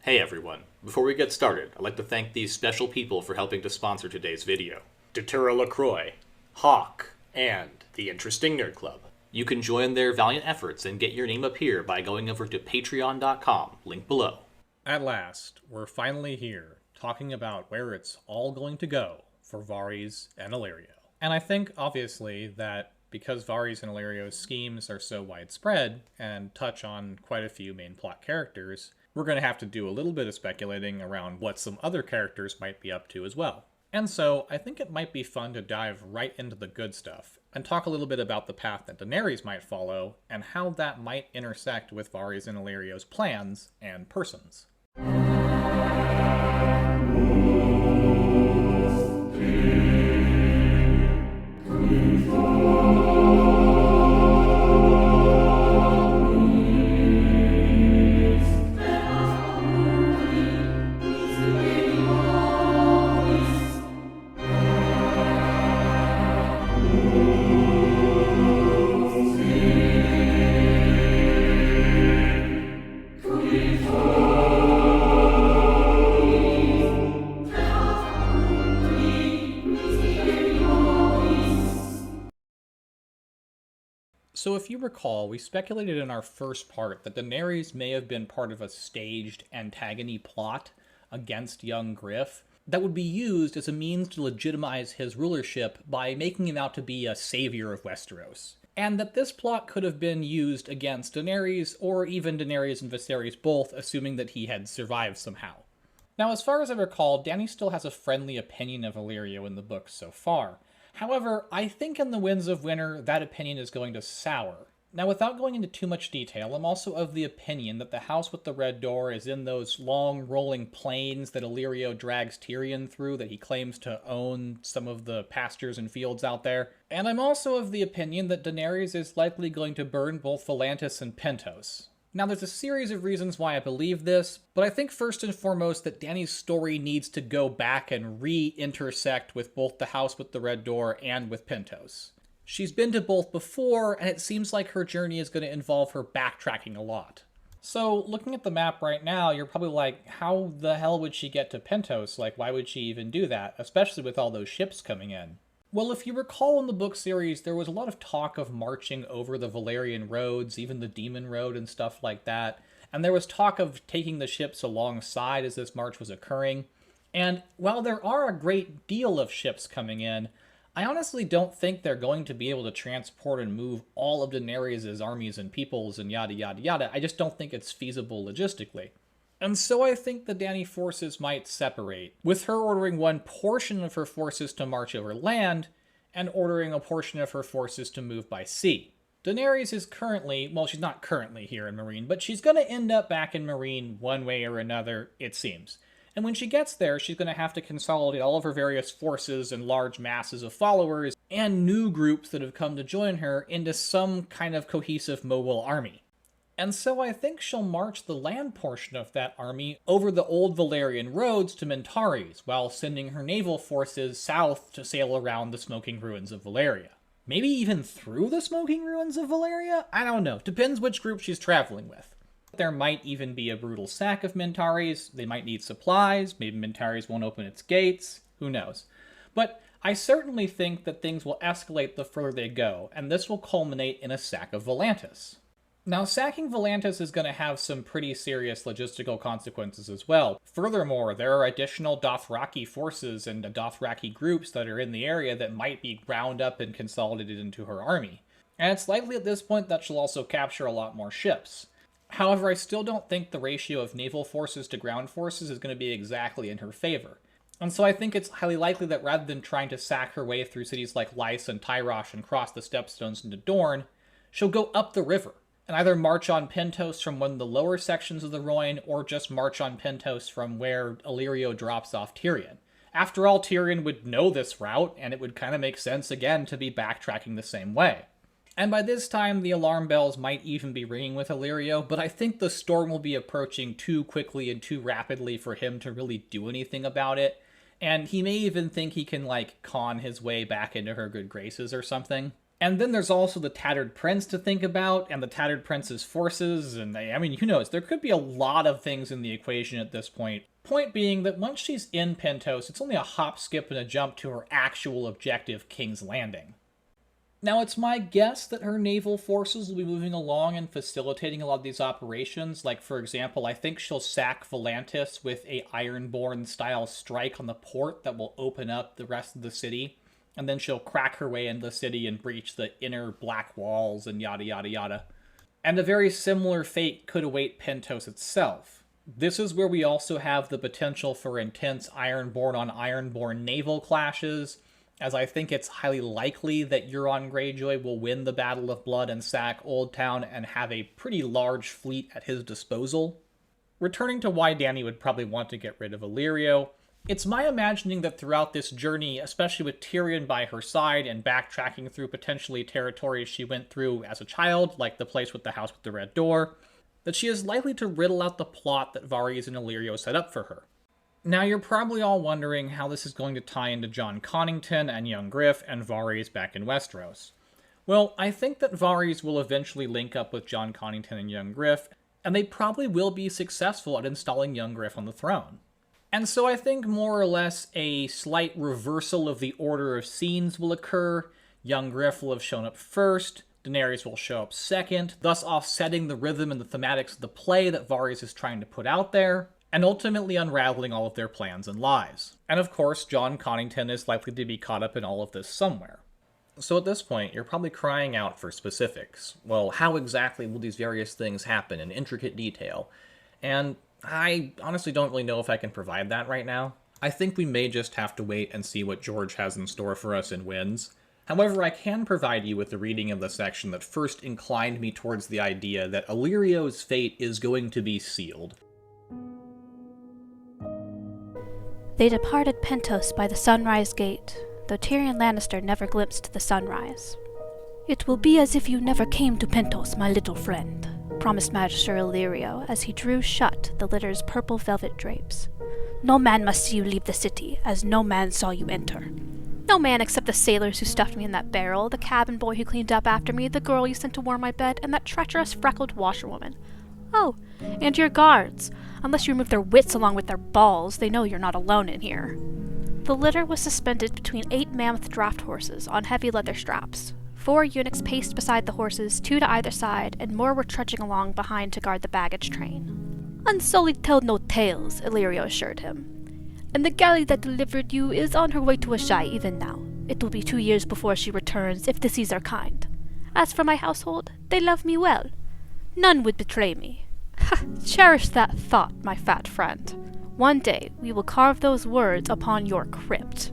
Hey everyone, before we get started, I'd like to thank these special people for helping to sponsor today's video. Datura LaCroix, Hawk, and the Interesting Nerd Club. You can join their valiant efforts and get your name up here by going over to patreon.com, link below. At last, we're finally here, talking about where it's all going to go for Varys and Illyrio. And I think, obviously, that because Varys and Illyrio's schemes are so widespread and touch on quite a few main plot characters, we're going to have to do a little bit of speculating around what some other characters might be up to as well. And so, I think it might be fun to dive right into the good stuff, and talk a little bit about the path that Daenerys might follow, and how that might intersect with Varys and Illyrio's plans and persons. So if you recall, we speculated in our first part that Daenerys may have been part of a staged antagony plot against Young Griff that would be used as a means to legitimize his rulership by making him out to be a savior of Westeros. And that this plot could have been used against Daenerys, or even Daenerys and Viserys both, assuming that he had survived somehow. Now, as far as I recall, Dany still has a friendly opinion of Illyrio in the book so far. However, I think in The Winds of Winter, that opinion is going to sour. Now, without going into too much detail, I'm also of the opinion that the house with the red door is in those long, rolling plains that Illyrio drags Tyrion through, that he claims to own some of the pastures and fields out there. And I'm also of the opinion that Daenerys is likely going to burn both Volantis and Pentos. Now, there's a series of reasons why I believe this, but I think first and foremost that Dany's story needs to go back and re-intersect with both the House with the Red Door and with Pentos. She's been to both before, and it seems like her journey is going to involve her backtracking a lot. So, looking at the map right now, you're probably like, how the hell would she get to Pentos? Like, why would she even do that? Especially with all those ships coming in. Well, if you recall in the book series, there was a lot of talk of marching over the Valyrian roads, even the Demon Road and stuff like that. And there was talk of taking the ships alongside as this march was occurring. And while there are a great deal of ships coming in, I honestly don't think they're going to be able to transport and move all of Daenerys' armies and peoples and yada yada yada. I just don't think it's feasible logistically. And so I think the Dany forces might separate, with her ordering one portion of her forces to march over land, and ordering a portion of her forces to move by sea. Daenerys is currently, well, she's not currently here in Meereen, but she's going to end up back in Meereen one way or another, it seems. And when she gets there, she's going to have to consolidate all of her various forces and large masses of followers, and new groups that have come to join her into some kind of cohesive mobile army. And so I think she'll march the land portion of that army over the old Valyrian roads to Mintaris, while sending her naval forces south to sail around the smoking ruins of Valyria. Maybe even through the smoking ruins of Valyria? I don't know. Depends which group she's traveling with. There might even be a brutal sack of Mintaris. They might need supplies. Maybe Mintaris won't open its gates. Who knows? But I certainly think that things will escalate the further they go, and this will culminate in a sack of Volantis. Now, sacking Volantis is going to have some pretty serious logistical consequences as well. Furthermore, there are additional Dothraki forces and Dothraki groups that are in the area that might be ground up and consolidated into her army. And it's likely at this point that she'll also capture a lot more ships. However, I still don't think the ratio of naval forces to ground forces is going to be exactly in her favor. And so I think it's highly likely that rather than trying to sack her way through cities like Lys and Tyrosh and cross the Stepstones into Dorne, she'll go up the river and either march on Pentos from one of the lower sections of the Rhoyne, or just march on Pentos from where Illyrio drops off Tyrion. After all, Tyrion would know this route, and it would kind of make sense again to be backtracking the same way. And by this time, the alarm bells might even be ringing with Illyrio, but I think the storm will be approaching too quickly and too rapidly for him to really do anything about it, and he may even think he can, like, con his way back into her good graces or something. And then there's also the Tattered Prince to think about, and the Tattered Prince's forces, and I mean, who knows? There could be a lot of things in the equation at this point. Point being that once she's in Pentos, it's only a hop, skip, and a jump to her actual objective, King's Landing. Now, it's my guess that her naval forces will be moving along and facilitating a lot of these operations. Like, for example, I think she'll sack Volantis with a Ironborn-style strike on the port that will open up the rest of the city. And then she'll crack her way into the city and breach the inner black walls and yada yada yada. And a very similar fate could await Pentos itself. This is where we also have the potential for intense Ironborn on Ironborn naval clashes, as I think it's highly likely that Euron Greyjoy will win the Battle of Blood and sack Old Town and have a pretty large fleet at his disposal. Returning to why Dany would probably want to get rid of Illyrio, it's my imagining that throughout this journey, especially with Tyrion by her side and backtracking through potentially territories she went through as a child, like the place with the house with the red door, that she is likely to riddle out the plot that Varys and Illyrio set up for her. Now, you're probably all wondering how this is going to tie into Jon Connington and Young Griff and Varys back in Westeros. Well, I think that Varys will eventually link up with Jon Connington and Young Griff, and they probably will be successful at installing Young Griff on the throne. And so I think more or less a slight reversal of the order of scenes will occur. Young Griff will have shown up first, Daenerys will show up second, thus offsetting the rhythm and the thematics of the play that Varys is trying to put out there, and ultimately unraveling all of their plans and lies. And of course, Jon Connington is likely to be caught up in all of this somewhere. So at this point, you're probably crying out for specifics. Well, how exactly will these various things happen in intricate detail? And I honestly don't really know if I can provide that right now. I think we may just have to wait and see what George has in store for us in Winds. However, I can provide you with the reading of the section that first inclined me towards the idea that Illyrio's fate is going to be sealed. They departed Pentos by the Sunrise Gate, though Tyrion Lannister never glimpsed the sunrise. "It will be as if you never came to Pentos, my little friend," promised Master Illyrio as he drew shut the litter's purple velvet drapes. "No man must see you leave the city, as no man saw you enter." "No man except the sailors who stuffed me in that barrel, the cabin boy who cleaned up after me, the girl you sent to warm my bed, and that treacherous freckled washerwoman. Oh, and your guards. Unless you remove their wits along with their balls, they know you're not alone in here." The litter was suspended between 8 mammoth draft horses on heavy leather straps. 4 eunuchs paced beside the horses, 2 to either side, and more were trudging along behind to guard the baggage train. "Unsullied tell no tales," Illyrio assured him. "And the galley that delivered you is on her way to Ashai even now. It will be 2 years before she returns, if the seas are kind. As for my household, they love me well. None would betray me. Ha! Cherish that thought, my fat friend. One day we will carve those words upon your crypt."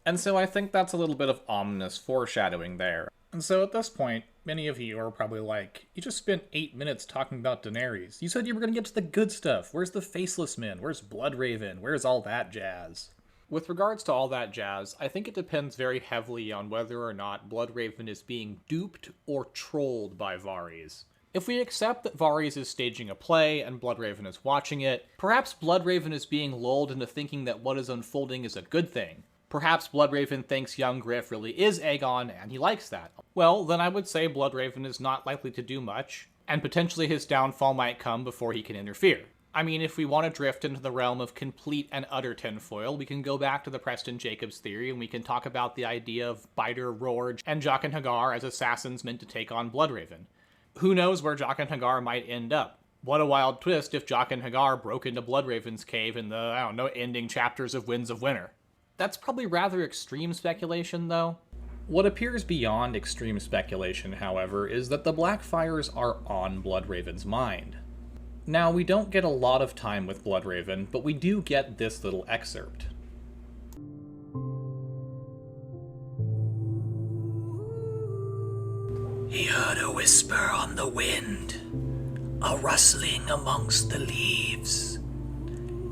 And so I think that's a little bit of ominous foreshadowing there. And so at this point, many of you are probably like, you just spent 8 minutes talking about Daenerys. You said you were going to get to the good stuff. Where's the Faceless Men? Where's Bloodraven? Where's all that jazz? With regards to all that jazz, I think it depends very heavily on whether or not Bloodraven is being duped or trolled by Varys. If we accept that Varys is staging a play and Bloodraven is watching it, perhaps Bloodraven is being lulled into thinking that what is unfolding is a good thing. Perhaps Bloodraven thinks Young Griff really is Aegon, and he likes that. Well, then I would say Bloodraven is not likely to do much, and potentially his downfall might come before he can interfere. I mean, if we want to drift into the realm of complete and utter tinfoil, we can go back to the Preston Jacobs theory, and we can talk about the idea of Biter, Rorge, and Jaqen H'ghar as assassins meant to take on Bloodraven. Who knows where Jaqen H'ghar might end up? What a wild twist if Jaqen H'ghar broke into Bloodraven's cave in the, ending chapters of Winds of Winter. That's probably rather extreme speculation, though. What appears beyond extreme speculation, however, is that the Blackfires are on Bloodraven's mind. Now, we don't get a lot of time with Bloodraven, but we do get this little excerpt. He heard a whisper on the wind, a rustling amongst the leaves.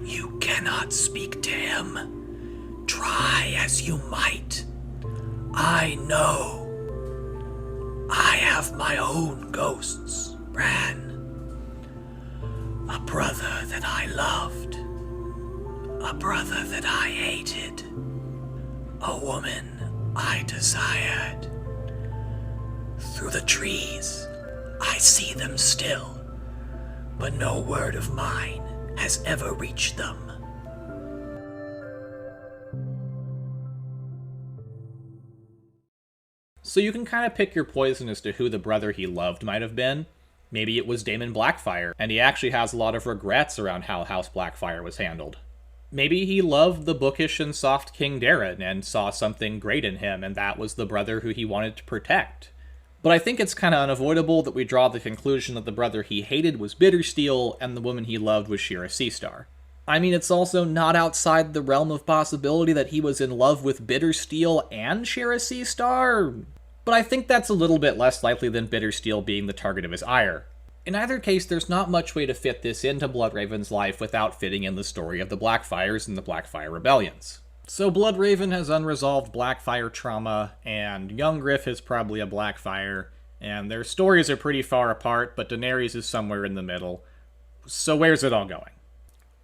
You cannot speak to him. Try as you might. I know. I have my own ghosts, Bran. A brother that I loved. A brother that I hated. A woman I desired. Through the trees, I see them still, but no word of mine has ever reached them. So you can kind of pick your poison as to who the brother he loved might have been. Maybe it was Daemon Blackfyre, and he actually has a lot of regrets around how House Blackfyre was handled. Maybe he loved the bookish and soft King Darren and saw something great in him, and that was the brother who he wanted to protect. But I think it's kind of unavoidable that we draw the conclusion that the brother he hated was Bittersteel, and the woman he loved was Shira Seastar. I mean, it's also not outside the realm of possibility that he was in love with Bittersteel and Shira Seastar, but I think that's a little bit less likely than Bittersteel being the target of his ire. In either case, there's not much way to fit this into Bloodraven's life without fitting in the story of the Blackfyres and the Blackfyre rebellions. So Bloodraven has unresolved Blackfyre trauma, and Young Griff is probably a Blackfyre, and their stories are pretty far apart, but Daenerys is somewhere in the middle. So where's it all going?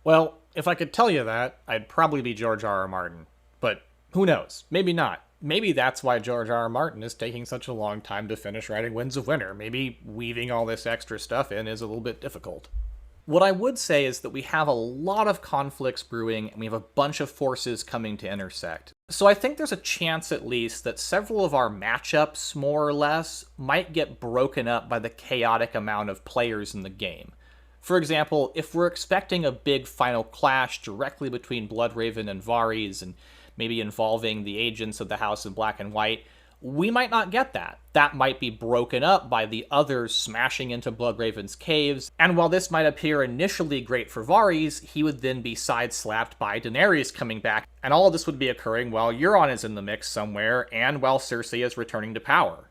Well, if I could tell you that, I'd probably be George R.R. Martin. But who knows? Maybe not. Maybe that's why George R.R. Martin is taking such a long time to finish writing Winds of Winter. Maybe weaving all this extra stuff in is a little bit difficult. What I would say is that we have a lot of conflicts brewing, and we have a bunch of forces coming to intersect. So I think there's a chance, at least, that several of our matchups, more or less, might get broken up by the chaotic amount of players in the game. For example, if we're expecting a big final clash directly between Bloodraven and Varys, and maybe involving the agents of the House of Black and White, we might not get that. That might be broken up by the others smashing into Bloodraven's caves, and while this might appear initially great for Varys, he would then be side-slapped by Daenerys coming back, and all of this would be occurring while Euron is in the mix somewhere, and while Cersei is returning to power.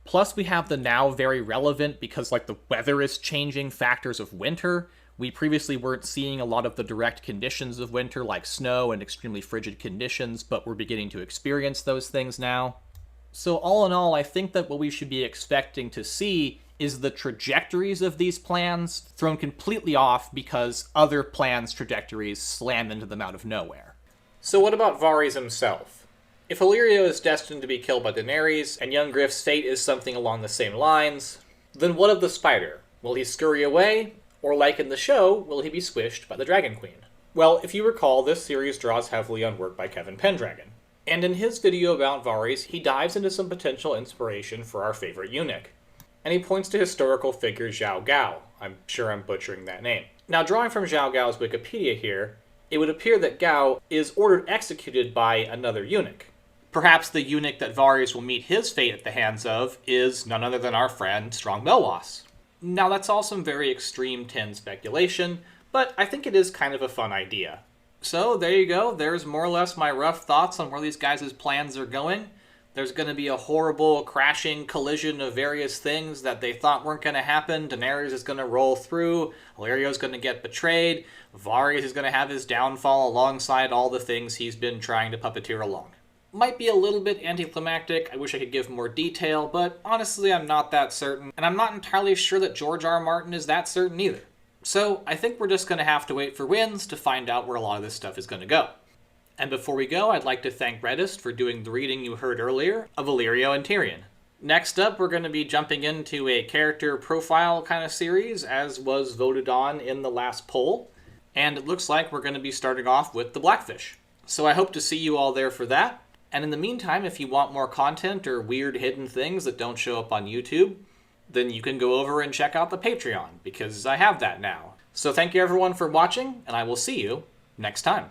Plus, we have the now very relevant, because the weather is changing, factors of winter. We previously weren't seeing a lot of the direct conditions of winter, like snow and extremely frigid conditions, but we're beginning to experience those things now. So all in all, I think that what we should be expecting to see is the trajectories of these plans thrown completely off because other plans' trajectories slam into them out of nowhere. So what about Varys himself? If Illyrio is destined to be killed by Daenerys, and Young Griff's fate is something along the same lines, then what of the spider? Will he scurry away? Or like in the show, will he be squished by the Dragon Queen? Well, if you recall, this series draws heavily on work by Kevin Pendragon. And in his video about Varys, he dives into some potential inspiration for our favorite eunuch. And he points to historical figure Zhao Gao. I'm sure I'm butchering that name. Now, drawing from Zhao Gao's Wikipedia here, it would appear that Gao is ordered executed by another eunuch. Perhaps the eunuch that Varys will meet his fate at the hands of is none other than our friend Strong Belwas. Now, that's all some very extreme 10 speculation, but I think it is kind of a fun idea. So, there you go. There's more or less my rough thoughts on where these guys' plans are going. There's going to be a horrible crashing collision of various things that they thought weren't going to happen. Daenerys is going to roll through. Illyrio's going to get betrayed. Varys is going to have his downfall alongside all the things he's been trying to puppeteer along. Might be a little bit anticlimactic. I wish I could give more detail, but honestly, I'm not that certain, and I'm not entirely sure that George R. R. Martin is that certain either. So I think we're just going to have to wait for Winds to find out where a lot of this stuff is going to go. And before we go, I'd like to thank Redist for doing the reading you heard earlier of Illyrio and Tyrion. Next up, we're going to be jumping into a character profile kind of series, as was voted on in the last poll, and it looks like we're going to be starting off with the Blackfish. So I hope to see you all there for that. And in the meantime, if you want more content or weird hidden things that don't show up on YouTube, then you can go over and check out the Patreon, because I have that now. So thank you everyone for watching, and I will see you next time.